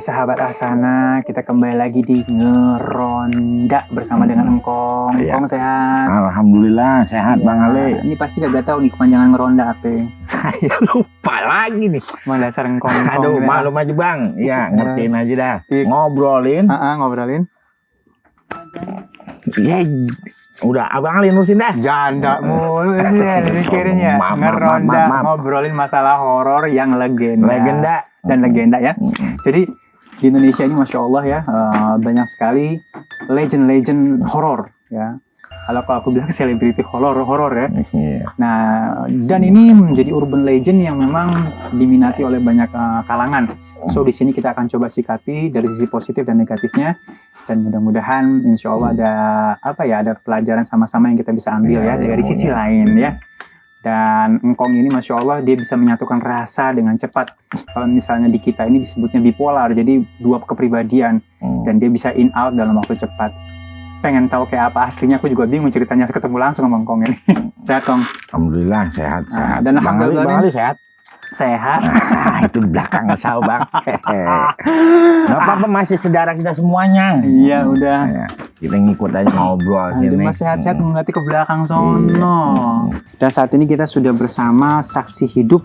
sahabat Asana, kita kembali lagi di Ngeronda bersama dengan Engkong. Engkong sehat? Alhamdulillah sehat ya. Bang Ale. Ini pasti gak tahu nih kepanjangan Ngeronda apa. Saya lupa lagi nih. Emang dasar Engkong. Aduh, maklum aja Bang. Ya, ngertiin aja dah. Ngobrolin. Ngobrolin. Ya, udah Abang Ali nurusin dah. Janda mulu mikirin ya. Ngeronda ngobrolin masalah horor yang legenda. Dan legenda ya. Jadi di Indonesia ini Masya Allah ya, banyak sekali legend horor ya. Kalau aku bilang selebriti horor ya. Nah, dan ini menjadi urban legend yang memang diminati oleh banyak kalangan. So di sini kita akan coba sikapi dari sisi positif dan negatifnya, dan mudah-mudahan Insya Allah ada pelajaran sama-sama yang kita bisa ambil ya dari sisi lain ya. Dan Engkong ini Masya Allah dia bisa menyatukan rasa dengan cepat. Kalau misalnya di kita ini disebutnya bipolar, jadi dua kepribadian, dan dia bisa in out dalam waktu cepat. Pengen tahu kayak apa aslinya, aku juga bingung ceritanya ketemu langsung sama Engkong ini. Sehat Kong? Alhamdulillah sehat. Dan alhamdulillah Bang Ali sehat. Sehat. Itu belakang sah Bang. Gak apa-apa, masih saudara kita semuanya. Iya udah. Kita ngikut aja ngobrol sini. Mas sehat-sehat mengerti ke belakang sono. Dan saat ini kita sudah bersama saksi hidup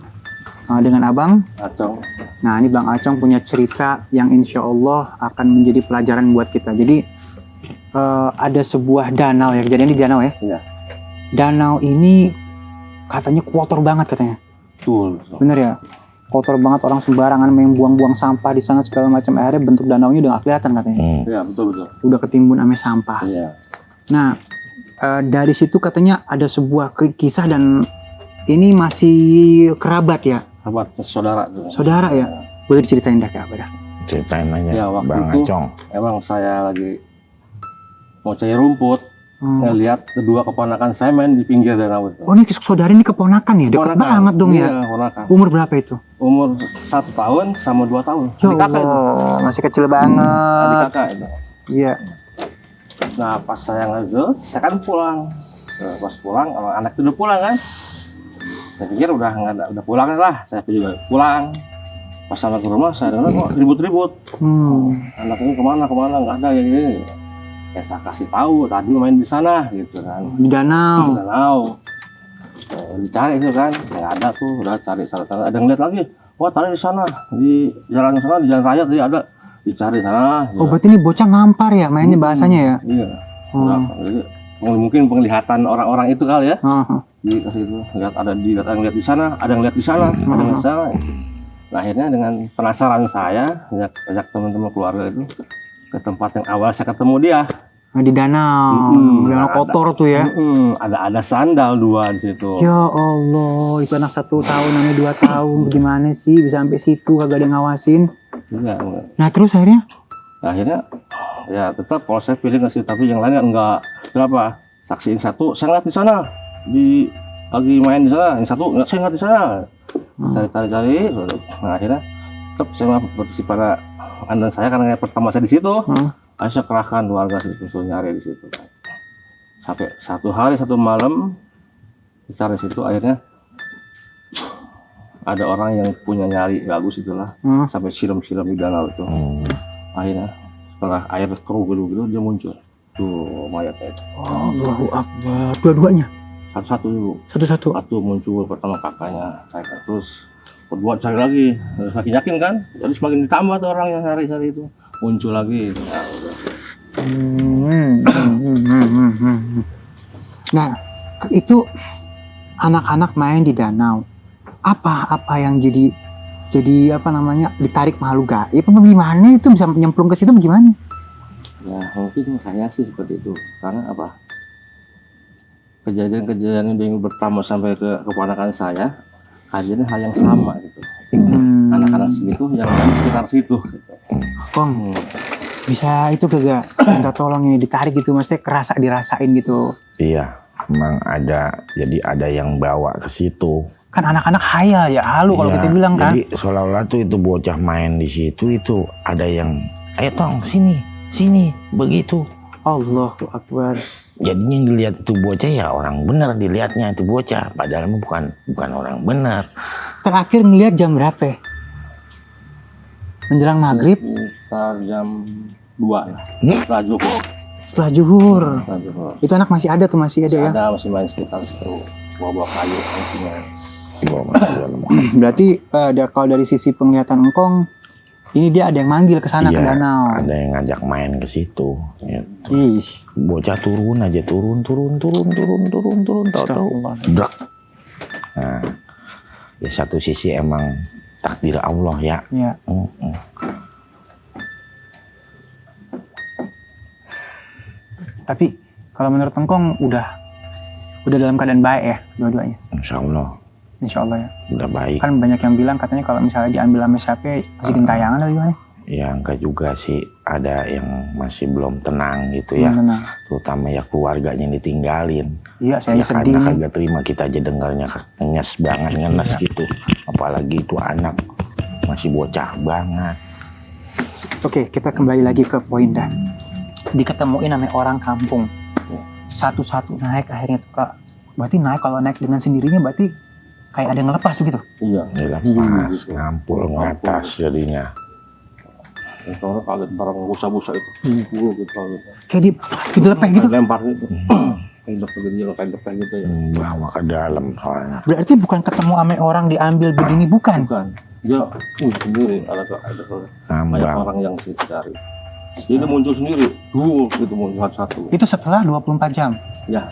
dengan Abang Acong. Nah ini Bang Acong punya cerita yang insya Allah akan menjadi pelajaran buat kita. Jadi ada sebuah danau ya, kejadian di danau ya. Iya. Danau ini katanya kotor banget katanya. Betul. Bener ya? Kotor banget, orang sembarangan main buang-buang sampah di sana segala macam, akhirnya bentuk danaunya udah gak kelihatan katanya. Iya betul. Udah ketimbun ame sampah. Iya. Nah dari situ katanya ada sebuah kisah, dan ini masih kerabat ya? Kerabat, saudara. Saudara ya? Boleh diceritain dah kayak apa dah? Ceritain aja. Ya waktu Bang itu Acong. emang saya lagi mau cari rumput. Saya lihat kedua keponakan saya main di pinggir danau itu. Oh ini saudara ini keponakan ya? Dekat banget dong ya? Iya, keponakan. Umur berapa itu? Umur 1 tahun sama 2 tahun. Ya Adik kakak itu. masih kecil banget. Adik kakak itu. Iya. Nah pas saya ngegel, saya kan pulang. Nah, pas pulang, anak itu udah pulang kan. Saya pikir udah pulang lah. Saya juga pulang. Pas sampai ke rumah, saya dengar kok ribut-ribut. Anak ini kemana nggak ada yang ini. Ya saya kasih tahu tadi main di sana gitu kan. Di danau. Di danau. Dicari itu kan, nggak ada tuh, udah cari ada yang lihat lagi. Wah tadi di sana, di jalan sana, di jalan raya tadi ada, dicari sana. Oh berarti ini bocah ngampar ya mainnya bahasanya ya? Iya. Jadi, mungkin penglihatan orang-orang itu kali ya. Di situ lihat ada yang lihat di sana, ada yang lihat di sana, ada yang lihat di sana. Nah, akhirnya dengan penasaran saya, ajak teman-teman keluarga itu ke tempat yang awal saya ketemu dia. Di danau, danau kotor tuh ya. Ada sandal 2 di situ. Ya Allah, itu anak 1 tahun, namanya 2 tahun, gimana sih bisa sampai situ kagak ada yang ngawasin? Enggak. Nah terus akhirnya? Akhirnya ya tetap kalau saya pilih ngasih, tapi yang lainnya enggak. Kenapa? Saksiin satu, saya ngeliat di sana, lagi main di sana. Yang satu saya ngeliat di sana. Cari. Nah akhirnya tetap saya berarti pada andan saya karena pertama saya di situ. Saya kerahkan warga situ nyari di situ. Sampai 1 hari 1 malam cari situ, akhirnya ada orang yang punya nyali bagus itulah, sampai siram-siram di danau itu. Akhirnya setelah air keruh gitu dia muncul. Tuh mayatnya itu. Oh, Allahu Akbar. Dua-duanya? Satu-satu dulu. Satu-satu? Satu muncul pertama kakaknya, saya terus berdua cari lagi, semakin yakin kan, jadi semakin ditambah tuh orang yang cari itu, muncul lagi. Nah itu anak-anak main di danau, apa yang jadi apa namanya, ditarik makhluk gaib apa gimana, itu bisa nyemplung ke situ bagaimana? Ya mungkin kayaknya sih seperti itu, karena apa, kejadian yang pertama sampai ke keponakan saya, kejadian hal yang sama gitu. Anak-anak segitu yang di sekitar situ gitu. Kong, bisa itu gak minta tolong ini ditarik gitu, maksudnya dirasain gitu. Iya, memang ada, jadi ada yang bawa ke situ. Kan anak-anak hayal ya, halu kalau kita bilang kan. Jadi seolah-olah tuh itu bocah main di situ, itu ada yang, ayo tong sini, begitu. Allahu Akbar. Jadinya yang dilihat itu bocah ya orang benar dilihatnya itu bocah, padahal bukan orang benar. Terakhir ngelihat jam berapa? Menjelang maghrib? Sekitar jam 2 lah. Setelah zuhur. Setelah zuhur. Setelah zuhur. Itu anak masih ada tuh, masih ada ya? Ada, masih main sekitar situ. Bawa-bawa kayu. Masih main. Berarti kalau dari sisi penglihatan engkong, ini dia ada yang manggil ke sana, ke danau. Ada yang ngajak main ke situ. Gitu. Ih. Bocah turun aja, turun. Tahu-tahu. Drak. Nah, ya satu sisi emang takdir Allah ya. Iya. Tapi kalau menurut engkong udah dalam keadaan baik ya dua-duanya. Insya Allah. Insya Allah ya. Udah baik. Kan banyak yang bilang katanya kalau misalnya diambil sama siapa masih gentayangan atau gimana? Ya enggak juga sih, ada yang masih belum tenang gitu ya. Tenang. Terutama ya keluarganya ditinggalin. Iya, saya ya sedih. Karena kagak terima kita aja dengarnya ngenes banget, ngenes gitu. Apalagi itu anak masih bocah banget. Oke, kita kembali lagi ke poin dah. Diketemuin sama orang kampung. Satu-satu naik akhirnya tuh Kak. Berarti naik, kalau naik dengan sendirinya berarti kayak ada yang ngelepas begitu? Iya. Dilepas, ngampul ngatas jadinya. Soalnya kaget barang busa-busa itu. Gitu. Kayak dilepeh gitu? Lempar gitu. Kayak lepeh gitu ya. Bawa ke dalam soalnya. Berarti bukan ketemu sama orang diambil begini, bukan? Bukan. Dia sendiri. Ada banyak orang yang cari. Dia muncul sendiri. Gitu muncul satu-satu. Itu setelah 24 jam? Ya.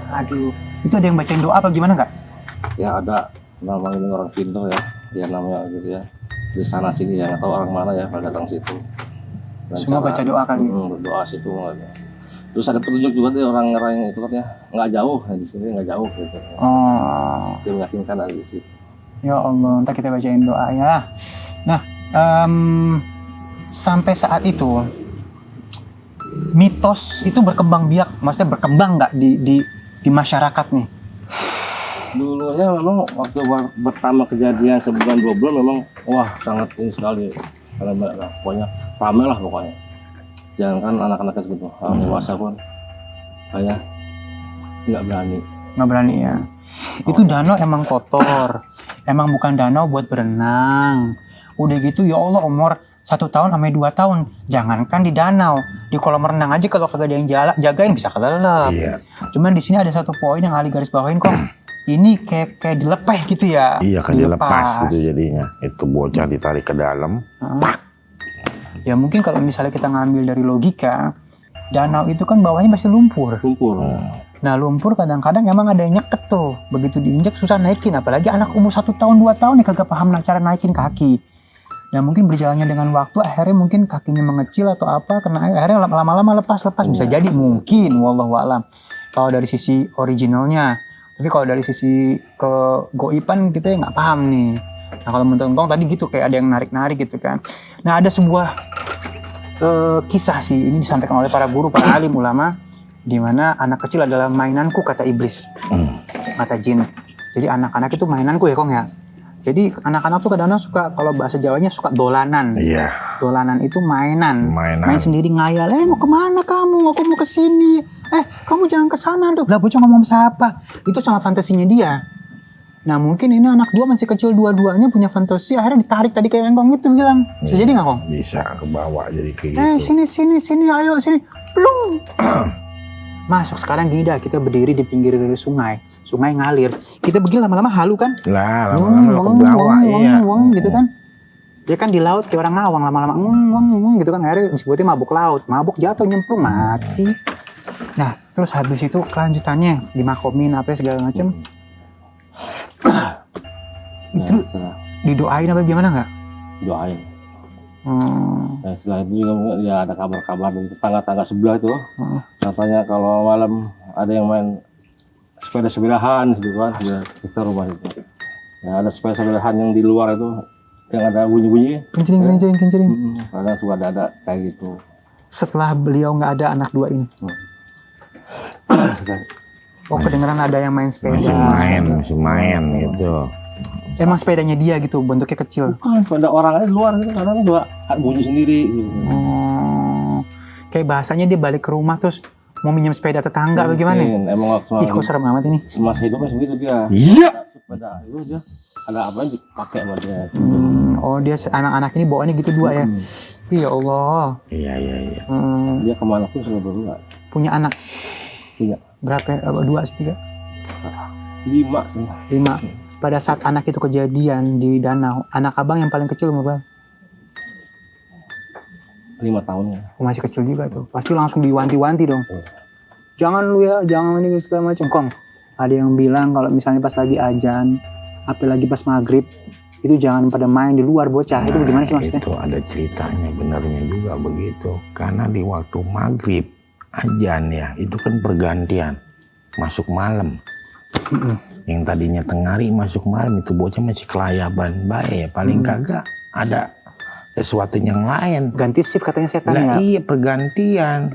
Aduh. Itu ada yang bacain doa apa gimana nggak? Ya ada. Namanya ini orang pintar ya. Dia namanya gitu ya. Di sana sini yang nggak tahu orang mana ya pada datang situ. Dan semua baca doa kali. Berdoa situ. Terus ada petunjuk juga tuh orang-orang yang itu katanya nggak jauh, di sini nggak jauh gitu. Oh. Dia meyakinkan dari situ. Ya Allah, ntar kita bacain doa ya. Nah, sampai saat itu mitos itu berkembang biak, maksudnya berkembang nggak di masyarakat nih? Dulunya memang waktu pertama kejadian sebulan 2 bulan memang wah sangat ini sekali karena pokoknya ramai lah pokoknya. Jangan kan anak-anak gitu, orang dewasa pun kayak nggak berani ya. Itu danau emang kotor, emang bukan danau buat berenang. Udah gitu ya Allah, umur 1 tahun sampai 2 tahun jangankan di danau, di kolam renang aja kalau kagak ada yang jagain bisa kelelep. Iya. Cuman di sini ada satu poin yang Ali garis bawahin kok. Ini kayak dilepeh gitu ya. Iya, kan dilepas gitu jadinya. Itu bocah ditarik ke dalam. Ya mungkin kalau misalnya kita ngambil dari logika, danau itu kan bawahnya pasti lumpur. Nah lumpur kadang-kadang emang ada yang nyeket tuh. Begitu diinjak susah naikin. Apalagi anak umur 1 tahun 2 tahun nih kagak paham cara naikin kaki. Dan mungkin berjalannya dengan waktu akhirnya mungkin kakinya mengecil atau apa. Karena akhirnya lama-lama lepas. Bisa jadi mungkin. Wallahualam. Kalau dari sisi originalnya. Tapi kalau dari sisi kegoiban kita nggak paham nih. Nah kalau menurut tadi gitu kayak ada yang narik-narik gitu kan. Nah ada sebuah kisah sih ini disampaikan oleh para guru, para alim ulama, di mana anak kecil adalah mainanku kata iblis, kata jin. Jadi anak-anak itu mainanku ya Kong ya. Jadi anak-anak tuh kadang-kadang suka, kalau bahasa Jawanya suka dolanan. Iya. Dolanan itu mainan. Main sendiri ngayal. Mau kemana kamu? Aku mau kesini. Kamu jangan kesana dong. Lah bocah ngomong siapa? Itu sama fantasinya dia. Nah mungkin ini anak gua masih kecil dua-duanya punya fantasi. Akhirnya ditarik tadi kayak Engkong itu bilang. Bisa jadi nggak Kong? Bisa kebawa jadi kayak gitu. Sini, ayo sini. Plung. Masuk sekarang gini dah. Kita berdiri di pinggir dari sungai. Sungai ngalir. Kita begini lama-lama halu kan? Lah, lama-lama kebawa, iya. Gitu kan? Dia kan di laut kayak orang ngawang, lama-lama gitu kan. Akhirnya disebutnya mabuk laut. Mabuk jatuh nyemplung mati. Nah, terus habis itu kelanjutannya dimakomin apa segala macam. Itu didoain apa gimana nggak? Doain. Nah, setelah itu juga ya ada kabar-kabar dari tetangga-tangga sebelah itu. Katanya kalau malam ada yang main sepeda-sepedahan gitu kan di sekitar rumah itu. Ya ada sepeda-sepedahan yang di luar itu yang ada bunyi-bunyi. Kincring. Kadang suka ada kayak gitu. Setelah beliau nggak ada anak 2 ini. Oh kedengeran ada yang main sepeda. Masih main gitu. Emang sepedanya dia gitu, bentuknya kecil. Bukan, sepeda orang aja di luar gitu, kadang juga bunyi sendiri gitu. Kayak bahasanya dia balik ke rumah terus mau minjem sepeda tetangga bagaimana? Emang waktu kok serem amat ini. Semasa hidupnya segitu dia. Iya. Sepeda itu dia ada apa yang dipakai sama dia. Oh dia anak-anak ini bawaannya gitu dua ya. Ya Allah. Iya. Dia kemana pun selalu berdua. Punya anak Punya berapa? Dua sih, tiga? 5 sih. 5. Pada saat anak itu kejadian di danau, anak abang yang paling kecil umur berapa? 5 tahunnya. Masih kecil juga tuh. Pasti langsung diwanti-wanti dong. Jangan lu ya, jangan ini segala macam. Kong, ada yang bilang kalau misalnya pas lagi azan, apalagi pas maghrib, itu jangan pada main di luar bocah. Itu bagaimana sih maksudnya? Itu ada ceritanya, benarnya juga begitu. Karena di waktu maghrib, azan ya, itu kan pergantian. Masuk malam. Yang tadinya tengah hari masuk malam, itu bocah masih kelayaban. Baik ya, paling kagak ada sesuatu yang lain. Ganti shift katanya setan Lah ya. iya, pergantian.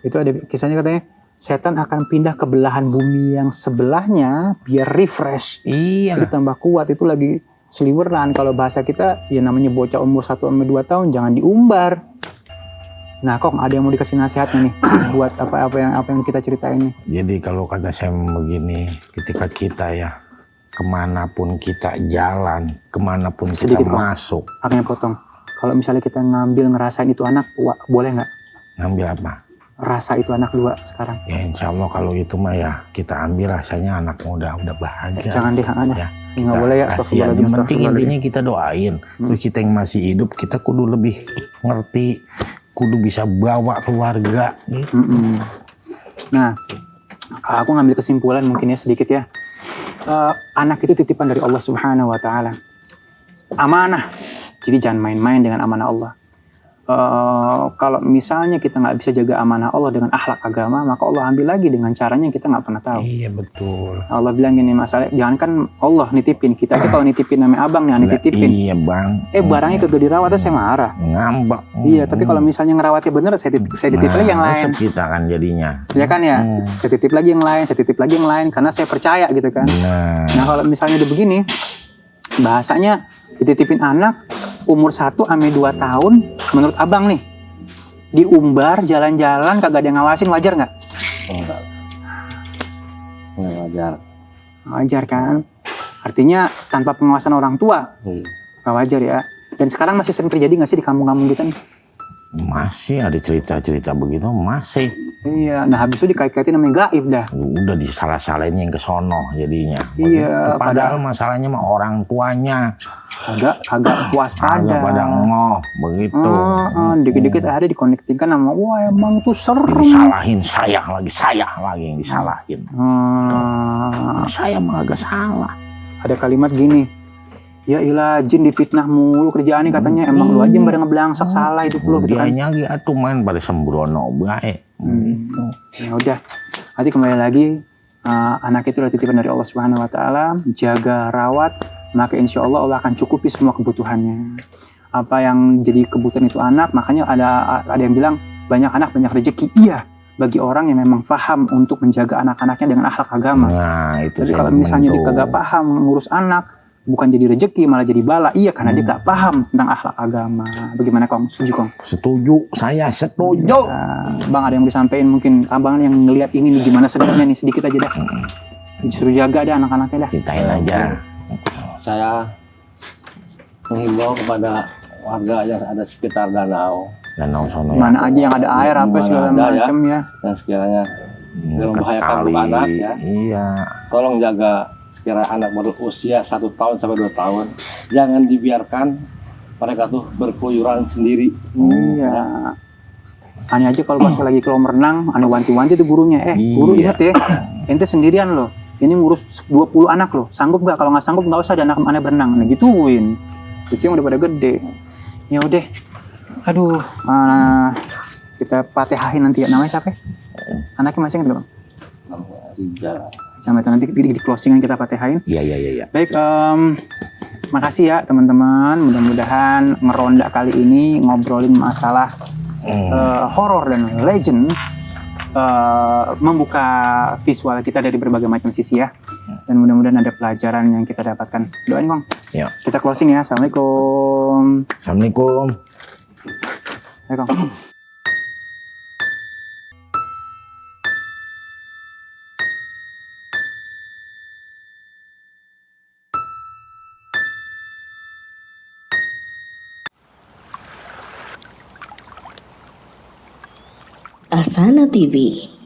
Itu ada kisahnya katanya setan akan pindah ke belahan bumi yang sebelahnya biar refresh. Iya. Jadi tambah kuat. Itu lagi seliweran. Kalau bahasa kita ya namanya bocah umur 1-2 tahun jangan diumbar. Nah, Kok ada yang mau dikasih nasihatnya nih buat apa yang kita ceritain nih. Jadi kalau kata saya begini, ketika kita ya kemanapun kita jalan, kemanapun kita Sedikit, Kong. masuk. Aku yang potong. Kalau misalnya kita ngambil ngerasain itu anak, boleh nggak? Ngambil apa? Rasa itu anak 2 sekarang. Ya insya Allah kalau itu mah ya kita ambil rasanya anak muda udah bahagia. Jangan deh, ada. Ya, Nggak boleh ya. kasihan. Yang penting intinya kita doain. Terus kita yang masih hidup kita kudu lebih ngerti, kudu bisa bawa keluarga. Gitu. Nah, kalau aku ngambil kesimpulan mungkin ya sedikit ya. Anak itu titipan dari Allah Subhanahu wa Ta'ala. Amanah. Jadi jangan main-main dengan amanah Allah. Kalau misalnya kita nggak bisa jaga amanah Allah dengan akhlak agama, maka Allah ambil lagi dengan caranya yang kita nggak pernah tahu. Iya betul. Allah bilang gini, masalah jangan kan Allah nitipin kita aja. Kalau nitipin namanya abang nih nitipin. Iya bang. Barangnya kagak dirawat saya marah. Ngambek. Iya, tapi kalau misalnya ngerawatnya bener, saya titip lagi yang lain. Kita kan jadinya. Ya kan ya, saya titip lagi yang lain, karena saya percaya gitu kan. Nah kalau misalnya udah begini, bahasanya dititipin anak umur 1-2 tahun, menurut abang nih, diumbar jalan-jalan kagak ada yang ngawasin, wajar nggak? Enggak wajar. Wajar kan? Artinya tanpa pengawasan orang tua, nggak wajar ya. Dan sekarang masih sering terjadi nggak sih di kampung-kampung kita nih? Masih ada cerita-cerita begitu, masih. Iya, nah habis itu dikait-kaitin namanya gaib dah. Udah disalah-salahin yang ke sono jadinya. Iya, Padahal masalahnya mah orang tuanya. Kagak puas pada. Pada ngoh begitu. Dikit-dikit ada dikonektingkan sama, wah emang tuh serem. Disalahin saya lagi yang disalahin. Saya mah agak salah. Ada kalimat gini, ya ilah jin difitnah mulu kerjaannya katanya, emang lu aja yang pada ngebelangsak salah hidup lu gitu kan. Dia nyagi atuh main pada sembrono baik. Ya udah, nanti kembali lagi, anak itu adalah titipan dari Allah Subhanahu wa Ta'ala. Jaga, rawat, maka insya Allah Allah akan cukupi semua kebutuhannya. Apa yang jadi kebutuhan itu anak, makanya ada yang bilang banyak anak banyak rezeki. Iya, bagi orang yang memang paham untuk menjaga anak-anaknya dengan akhlak agama. Nah, itu. Tapi kalau misalnya dia kagak paham ngurus anak, bukan jadi rezeki malah jadi bala. Iya, karena dia gak paham tentang akhlak agama. Bagaimana Kong? Setuju Kong? Setuju, saya setuju. Bang ada yang mau disampaikan, mungkin abang yang ngelihat ini nih, gimana sedihnya nih, sedikit aja dah. Disuruh jaga deh anak-anaknya dah. Ceritain aja. Saya menghimbau kepada warga yang ada sekitar danau. Danau sono. Mana aja yang ada air apa segala macam ya. Dan sekiranya tidak membahayakan untuk anak ya. Iya. Tolong jaga sekiranya anak baru usia 1 tahun sampai 2 tahun. Jangan dibiarkan mereka tuh berkeluyuran sendiri. Iya. Aneh aja kalau pas lagi kolam renang, aneh wanti-wanti tuh gurunya. Guru ingat ya, ente sendirian loh. Ini ngurus 20 anak loh. Sanggup nggak? Kalau nggak sanggup nggak usah ada anak aneh berenang. Nah gituin. Itu yang udah pada gede. Ya udah. Aduh. Kita patehahin nanti ya. Namanya siapa? Anaknya masih ingat nggak? Rijal. Sampai nanti di closingan kita patehain. Iya. Baik. Makasih ya teman-teman. Mudah-mudahan ngeronda kali ini ngobrolin masalah horor dan legend. Membuka visual kita dari berbagai macam sisi ya, dan mudah-mudahan ada pelajaran yang kita dapatkan. Doain Kong. Ya. Kita closing ya. Assalamualaikum. Assalamualaikum. Ayo Kong. Asana TV.